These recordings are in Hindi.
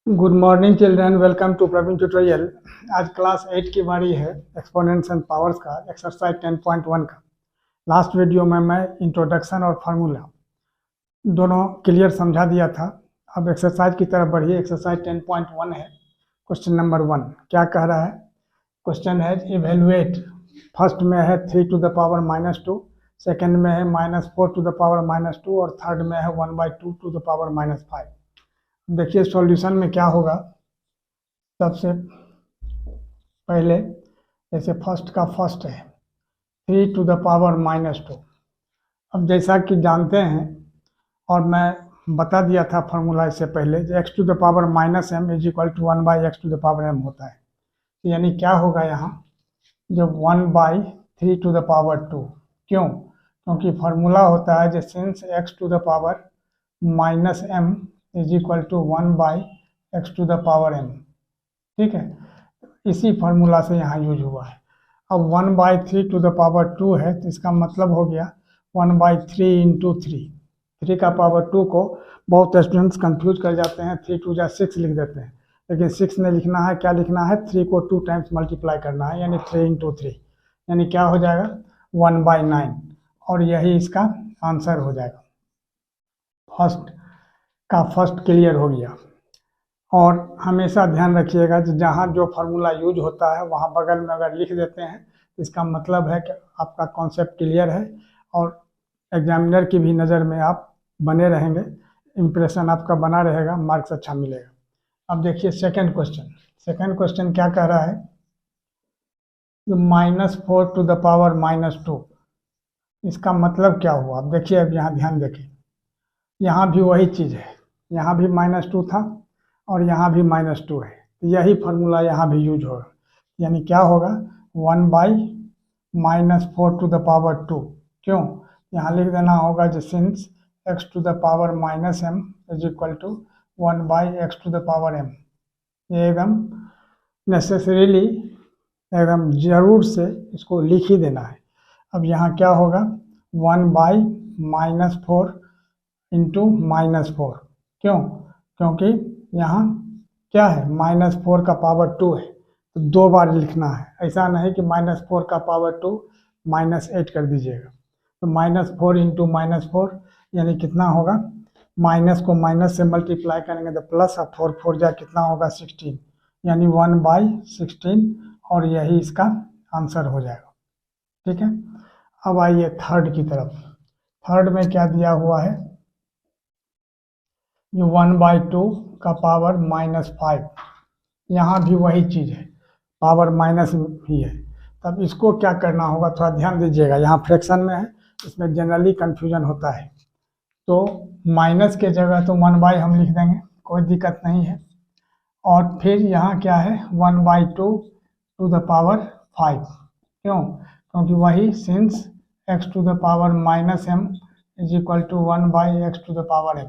Good morning children, welcome to Praveen tutorial. आज क्लास 8 की बारी है एक्सपोनेंट्स एंड पावर्स का एक्सरसाइज 10.1 का। लास्ट वीडियो में मैं इंट्रोडक्शन और फार्मूला दोनों क्लियर समझा दिया था। अब एक्सरसाइज की तरफ बढ़िए। एक्सरसाइज 10.1 है। क्वेश्चन नंबर 1 क्या कह रहा है? क्वेश्चन है इवेलुएट। फर्स्ट में है 3 टू द पावर -2, सेकेंड में है -4 टू द पावर -2 और थर्ड में है 1/2 टू द पावर -5। देखिए सॉल्यूशन में क्या होगा। सबसे पहले जैसे फर्स्ट का फर्स्ट है 3 टू द पावर -2। अब जैसा कि जानते हैं और मैं बता दिया था फार्मूला इससे पहले, x to the power -m is equal to 1/x to the power m होता है। यानी क्या होगा यहाँ, जब 1/3 टू द पावर 2। क्यों? क्योंकि फार्मूला होता है जो since x to the power -m is equal to 1/x to the power m। ठीक है, इसी फार्मूला से यहाँ यूज हुआ है। अब 1/3 टू द पावर 2 है तो इसका मतलब हो गया 1/3 इंटू 3 का पावर 2 को बहुत स्टूडेंट्स कंफ्यूज कर जाते हैं, 3 2 जा 6 लिख देते हैं, लेकिन 6 नहीं लिखना है। क्या लिखना है? 3 को 2 टाइम्स मल्टीप्लाई करना है, यानी 3 इंटू 3, यानी क्या हो जाएगा 1/9, और यही इसका आंसर हो जाएगा। फर्स्ट का फर्स्ट क्लियर हो गया। और हमेशा ध्यान रखिएगा कि जहाँ जो फार्मूला यूज होता है वहाँ बगल में अगर लिख देते हैं इसका मतलब है कि आपका कॉन्सेप्ट क्लियर है और एग्जामिनर की भी नज़र में आप बने रहेंगे, इम्प्रेशन आपका बना रहेगा, मार्क्स अच्छा मिलेगा। अब देखिए सेकंड क्वेश्चन। सेकंड क्वेश्चन क्या कह रहा है? -4 टू द पावर -2, इसका मतलब क्या हुआ? अब देखिए, अब यहाँ ध्यान देखिए, यहाँ भी वही चीज़ है, यहाँ भी -2 था और यहाँ भी -2 है, तो यही फार्मूला यहाँ भी यूज होगा। यानी क्या होगा 1/-4 टू द पावर 2। क्यों? यहाँ लिख देना होगा जो since x to the power -m is equal to 1/x to the power m। ये एकदम नेसेसरीली, एकदम जरूर से इसको लिख ही देना है। अब यहाँ क्या होगा 1/-4 इंटू -4। क्यों? क्योंकि यहाँ क्या है, -4 का पावर 2 है तो 2 बार लिखना है। ऐसा नहीं कि -4 का पावर 2 -8 कर दीजिएगा। तो -4 इंटू -4 यानी कितना होगा, माइनस को माइनस से मल्टीप्लाई करेंगे तो प्लस, और 4 4 जा कितना होगा 16, यानी 1/16, और यही इसका आंसर हो जाएगा। ठीक है, अब आइए थर्ड की तरफ। थर्ड में क्या दिया हुआ है, ये 1/2 का पावर -5, यहाँ भी वही चीज़ है, पावर माइनस ही है। तब इसको क्या करना होगा, थोड़ा ध्यान दीजिएगा, यहाँ फ्रैक्शन में है, इसमें जनरली कंफ्यूजन होता है। तो माइनस के जगह तो 1/, हम लिख देंगे, कोई दिक्कत नहीं है। और फिर यहाँ क्या है 1/2 टू द पावर 5। क्यों? क्योंकि वही since x to the power -m is equal to 1/x to the power m।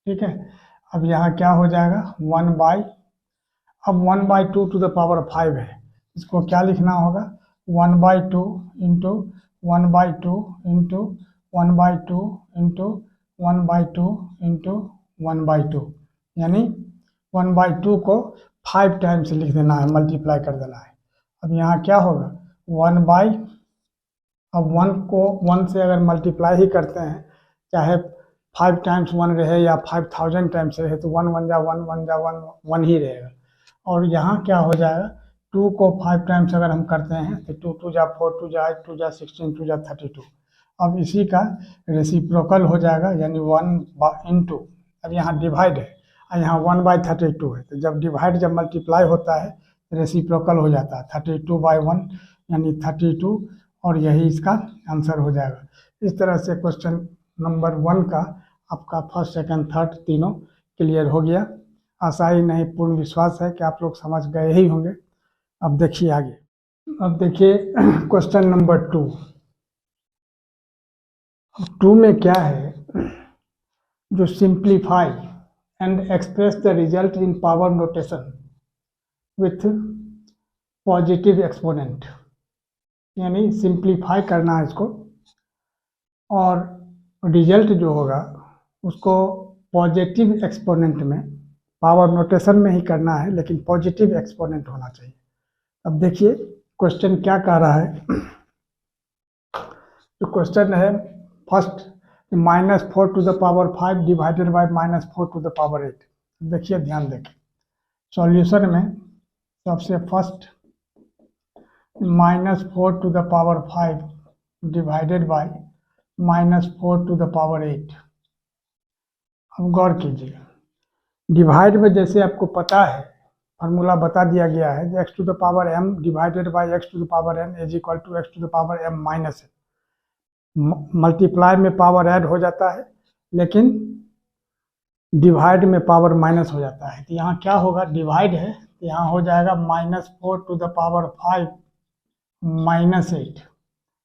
ठीक है, अब यहाँ क्या हो जाएगा अब 1/2 टू द पावर 5 है, इसको क्या लिखना होगा 1/2 इंटू 1/2 इंटू 1/2 इंटू 1/2 इंटू 1/2, यानी 1/2 को 5 टाइम्स लिख देना है, मल्टीप्लाई कर देना है। अब यहाँ क्या होगा अब 1 को 1 से अगर मल्टीप्लाई ही करते हैं, चाहे 5 टाइम्स 1 रहे या 5000 टाइम्स रहे, तो 1 1 जा 1 1 जा 1 1 ही रहेगा। और यहाँ क्या हो जाएगा 2 को 5 टाइम्स अगर हम करते हैं तो 2 2 जा 4 2 जा 8 2 जा 16 2 जा 32। अब इसी का रेसिप्रोकल हो जाएगा, यानी 1 इंटू, अब यहाँ डिवाइड है और यहाँ 1/32 है, तो जब डिवाइड जब मल्टीप्लाई होता है तो रेसिप्रोकल हो जाता है 32/1, यानी 32, और यही इसका आंसर हो जाएगा। इस तरह से क्वेश्चन नंबर 1 का आपका फर्स्ट सेकंड थर्ड तीनों क्लियर हो गया। आशा ही नहीं पूर्ण विश्वास है कि आप लोग समझ गए ही होंगे। अब देखिए आगे। अब देखिए क्वेश्चन नंबर 2 में क्या है, जो simplify and express the result in power notation with positive exponent, यानी सिंप्लीफाई करना है इसको, और रिजल्ट जो होगा उसको पॉजिटिव एक्सपोनेंट में पावर नोटेशन में ही करना है, लेकिन पॉजिटिव एक्सपोनेंट होना चाहिए। अब देखिए क्वेश्चन क्या कह रहा है। तो क्वेश्चन है फर्स्ट -4⁵ डिवाइडेड बाय -4⁸। देखिए ध्यान देखें सॉल्यूशन में सबसे फर्स्ट -4⁵ डिवाइडेड बाय -4⁸। अब गौर कीजिए, डिवाइड में जैसे आपको पता है फार्मूला बता दिया गया है, x⁻m divided by x⁻n is equal to x⁻m minus n। Multiply में पावर ऐड हो जाता है, लेकिन डिवाइड में पावर माइनस हो जाता है। तो यहाँ क्या होगा, डिवाइड है तो यहाँ हो जाएगा -4⁵ -8,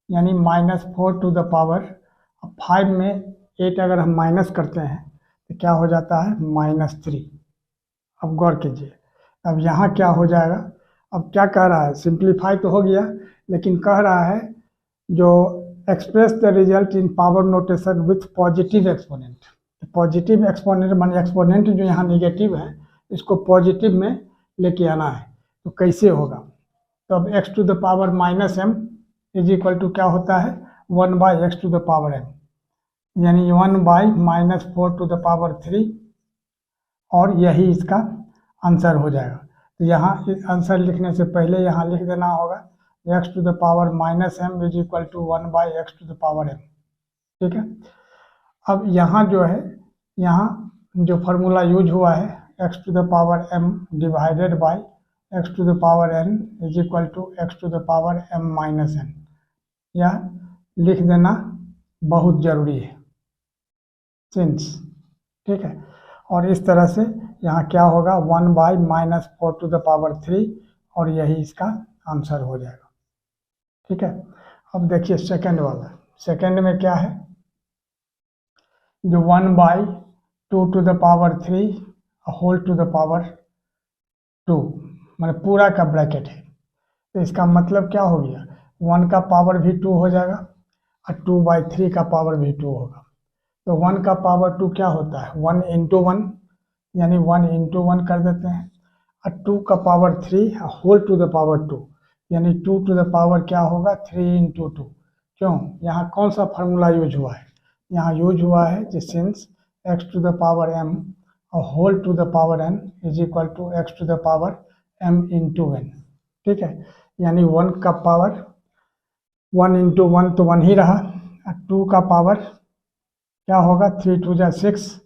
यानी -4⁵ में 8 अगर हम माइनस करते हैं तो क्या हो जाता है -3। अब गौर कीजिए, अब यहाँ क्या हो जाएगा, अब क्या कह रहा है, सिंप्लीफाई तो हो गया, लेकिन कह रहा है जो express the result in power notation with positive exponent. Positive exponent माने एक्सपोनेंट जो यहाँ नेगेटिव है इसको पॉजिटिव में लेके आना है। तो कैसे होगा, तो अब x⁻m इज इक्वल टू क्या होता है 1/x⁻n, यानी 1/-4⁻3, और यही इसका आंसर हो जाएगा। तो यहाँ इस आंसर लिखने से पहले यहाँ लिख देना होगा x⁻m is equal to 1/x⁻m। ठीक है, अब यहाँ जो है, यहाँ जो फार्मूला यूज हुआ है x⁻m divided by x⁻n is equal to x⁻m-n, यह लिख देना बहुत ज़रूरी है सिंस। ठीक है, और इस तरह से यहाँ क्या होगा 1/-4⁻3, और यही इसका आंसर हो जाएगा। ठीक है, अब देखिए सेकंड वाला, सेकंड में क्या है, जो 1/2⁻3 होल टू द पावर 2 मैंने पूरा का ब्रैकेट है। तो इसका मतलब क्या हो गया, 1 का पावर भी 2 हो जाएगा और 2/3 का पावर भी 2 होगा। तो 1 का पावर 2 क्या होता है 1 × 1, यानी 1 × 1 कर देते हैं, और 2 का power 3 whole to the power 2, यानी 2 टू द पावर क्या होगा 3 × 2। क्यों, यहाँ कौन सा फार्मूला यूज हुआ है, यहाँ यूज हुआ है कि सिंस x⁻m और whole to the power n is equal to x⁻m × n। ठीक है, यानी 1 का पावर 1 × 1 तो 1 ही रहा, 2 का पावर क्या होगा 3 × 2 = 6,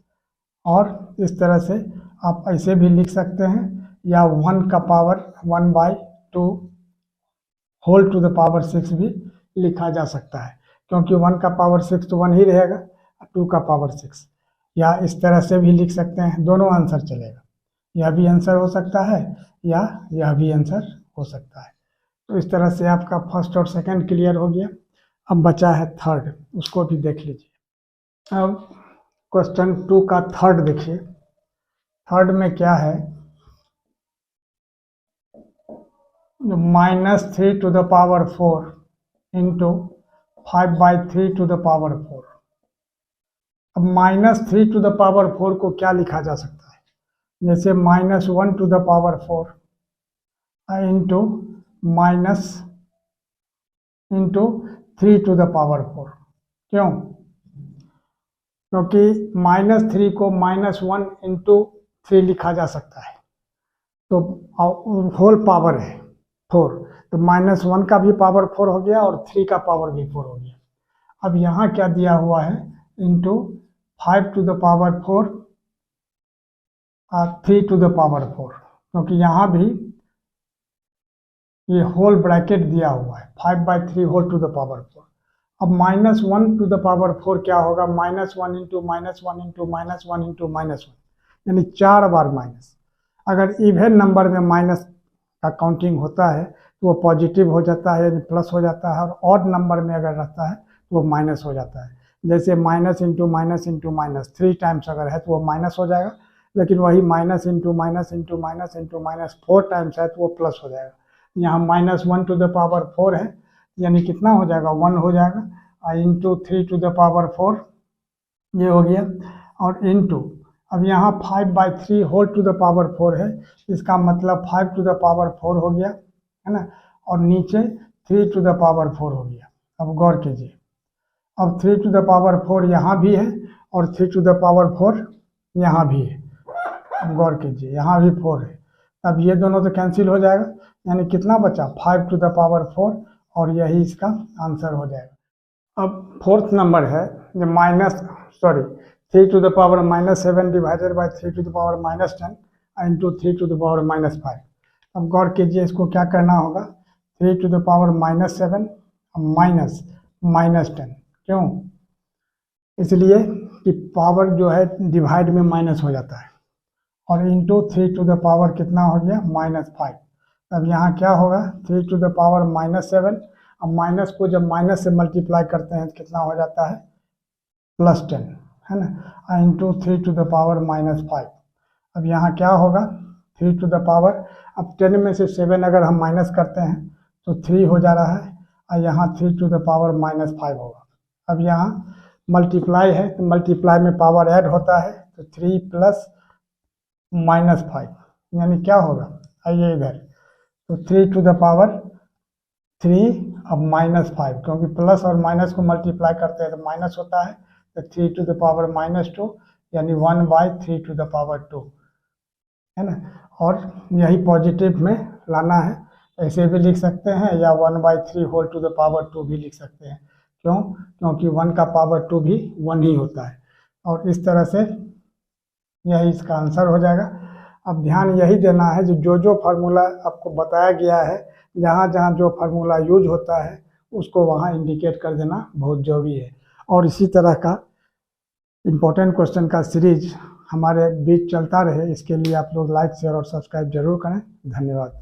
और इस तरह से आप ऐसे भी लिख सकते हैं, या 1 का power 1/2 whole to the power 6 भी लिखा जा सकता है, क्योंकि 1 का पावर 6 तो 1 ही रहेगा, 2 का पावर 6, या इस तरह से भी लिख सकते हैं। दोनों आंसर चलेगा, यह भी आंसर हो सकता है या यह भी आंसर हो सकता है। तो इस तरह से आपका फर्स्ट और सेकंड क्लियर हो गया। अब बचा है थर्ड, उसको भी देख लीजिए। अब क्वेश्चन 2 का थर्ड देखिए, थर्ड में क्या है, -3⁴ इंटू 5/3⁴। अब -3⁴ को क्या लिखा जा सकता है, जैसे -1⁴ इंटू -3⁴। क्यों, क्योंकि -3 को -1 × 3 लिखा जा सकता है, तो होल पावर है 4, तो -1 का भी पावर 4 हो गया और 3 का पावर भी 4 हो गया। अब यहाँ क्या दिया हुआ है, इंटू 5⁴ और 3⁴, क्योंकि यहाँ भी ये होल ब्रैकेट दिया हुआ है 5/3 होल टू द पावर 4। अब -1⁴ क्या होगा, -1 × -1 × -1 × -1, यानी 4 बार माइनस। अगर इवन नंबर में माइनस का काउंटिंग होता है तो वो पॉजिटिव हो जाता है, यानी प्लस हो जाता है, और ऑड नंबर में अगर रहता है तो वो माइनस हो जाता है। जैसे -⁻⁻ × 3 टाइम्स अगर है तो वो माइनस हो जाएगा, लेकिन वही -⁻⁻ 4 टाइम्स है तो वो प्लस हो जाएगा। यहाँ -1⁴ है, यानी कितना हो जाएगा 1 हो जाएगा, इंटू 3⁴ ये हो गया, और इंटू अब यहाँ 5/3 होल टू द पावर 4 है, इसका मतलब 5 टू द पावर 4 हो गया, है ना, और नीचे 3 टू द पावर 4 हो गया। अब गौर कीजिए, अब 3 टू द पावर 4 यहाँ भी है और 3 टू द पावर 4 यहाँ भी है। अब गौर कीजिए, यहाँ भी 4 है, अब ये दोनों तो कैंसिल हो जाएगा, यानी कितना बचा 5 टू द पावर 4, और यही इसका आंसर हो जाएगा। अब फोर्थ नंबर है जो 3 to the power -7 divided by 3 to the power -10 into 3 to the power -5। अब गौर कीजिए, इसको क्या करना होगा, 3 टू द पावर -7 माइनस -10, क्यों, इसलिए कि पावर जो है डिवाइड में माइनस हो जाता है, और इंटू 3 टू द पावर कितना हो गया -5। अब यहाँ क्या होगा 3 टू द पावर -7, अब माइनस को जब माइनस से मल्टीप्लाई करते हैं तो कितना हो जाता है +10, है ना, इंटू 3 टू द पावर -5। अब यहाँ क्या होगा 3 टू द पावर, अब 10 में से 7 अगर हम माइनस करते हैं तो 3 हो जा रहा है, और यहाँ 3 टू द पावर -5 होगा। अब यहाँ मल्टीप्लाई है तो मल्टीप्लाई में पावर ऐड होता है, तो 3 प्लस -5 यानी क्या होगा, आइए इधर, तो 3 टू द पावर 3 अब -5, क्योंकि प्लस और माइनस को मल्टीप्लाई करते हैं तो माइनस होता है, तो 3 टू द पावर -2 यानी 1/3 टू द पावर 2, है ना, और यही पॉजिटिव में लाना है, ऐसे भी लिख सकते हैं या 1/3 होल टू द पावर 2 भी लिख सकते हैं, क्यों, क्योंकि 1 का पावर 2 भी 1 ही होता है, और इस तरह से यही इसका आंसर हो जाएगा। अब ध्यान यही देना है जो फार्मूला आपको बताया गया है, जहाँ जहाँ जो फार्मूला यूज होता है उसको वहाँ इंडिकेट कर देना बहुत ज़रूरी है। और इसी तरह का इम्पोर्टेंट क्वेश्चन का सीरीज हमारे बीच चलता रहे, इसके लिए आप लोग लाइक शेयर और सब्सक्राइब जरूर करें। धन्यवाद।